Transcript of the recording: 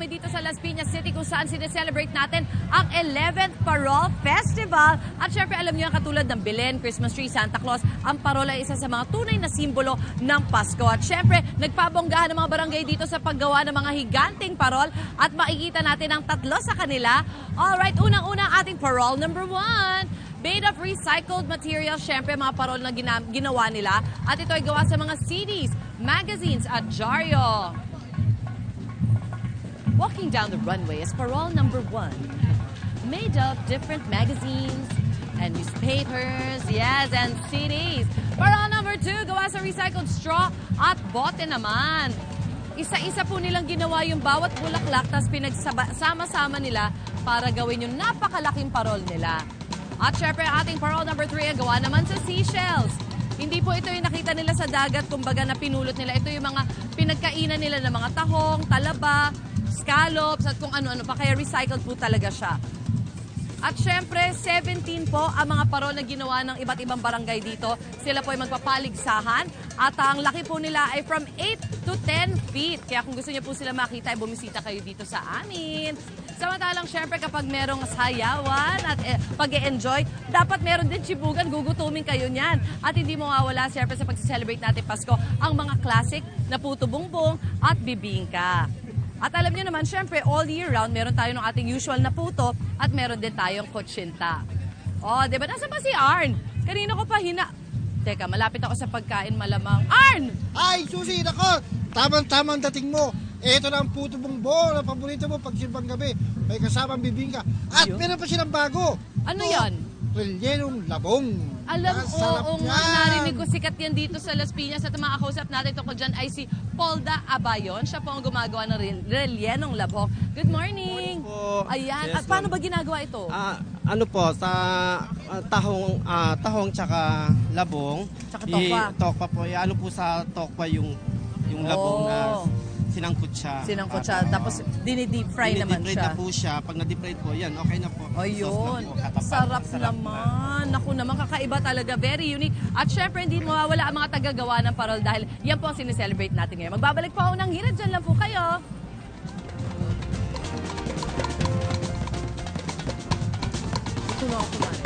kami dito sa Las Piñas City kung saan sineselebrate natin ang 11th Parol Festival. At syempre, alam niyo, katulad ng Belen, Christmas tree, Santa Claus, ang parol ay isa sa mga tunay na simbolo ng Pasko. At syempre, nagpabonggahan ng mga barangay dito sa paggawa ng mga higanting parol at makikita natin ang tatlo sa kanila. Alright, unang-una ating parol number 1. Made of recycled material, syempre mga parol na ginawa nila. At ito ay gawa sa mga CDs, magazines at dyaryo. Walking down the runway is parol number 1. Made of different magazines and newspapers, yes, and CDs. Parol number 2, gawa sa recycled straw at bote naman. Isa-isa po nilang ginawa yung bawat bulaklak, tapos pinagsama-sama nila para gawin yung napakalaking parol nila. At syempre, ating parol number 3 ay gawa naman sa seashells. Hindi po ito yung nakita nila sa dagat, kumbaga na pinulot nila. Ito yung mga pinagkainan nila ng mga tahong, talaba, scallops, at kung ano-ano pa. Kaya recycled po talaga siya. At syempre, 17 po ang mga parol na ginawa ng iba't ibang barangay dito. Sila po ay magpapaligsahan. At ang laki po nila ay from 8 to 10 feet. Kaya kung gusto niyo po sila makita, ay bumisita kayo dito sa amin. Samantalang syempre kapag merong sayawan at pag-e-enjoy, dapat meron din chibugan, gugutumin kayo niyan. At hindi mawawala syempre sa pag-celebrate natin Pasko ang mga classic na puto bumbong at bibingka. At alam niyo naman, syempre all year round, meron tayo ng ating usual na puto at meron din tayong kutsinta. Oh, di ba? Nasaan ba si Arn? Kanina ko pa Teka, malapit ako sa pagkain malamang. Arn! Ay, Susi, nako! Tamang-tamang dating mo. Ito na ang puto bumbong na paborito mo pag simbang gabi. May kasamang bibingka. At meron pa silang bago. Ano yan? Rellenong labong. Alam, oo nga, narinig ko sikat yan dito sa Las Piñas at mga kausap natin tungkol dyan ay si Polda Abayon. Siya po ang gumagawa ng rellenong labong. Good morning! Good morning po. Ayan, Yes, at paano ba ginagawa ito? Ano po, sa tahong tsaka labong. Tsaka tokwa. Tokwa po. Ano po sa tokwa yung labong na sinangkot siya. Sinangkot siya. Tapos dini-deep fry naman Dini-deep fried siya. na po siya. Pag na-deep fried po, yan, okay na po. Ayun. Sauce na po, Sarap Sarap naman. Naku naman, kakaiba talaga. Very unique. At syempre, hindi mawawala ang mga tagagawa ng parol dahil yan po ang sineselebrate natin ngayon. Magbabalik po ako ng hirit. Dyan lang po kayo. Ito na ako kumain.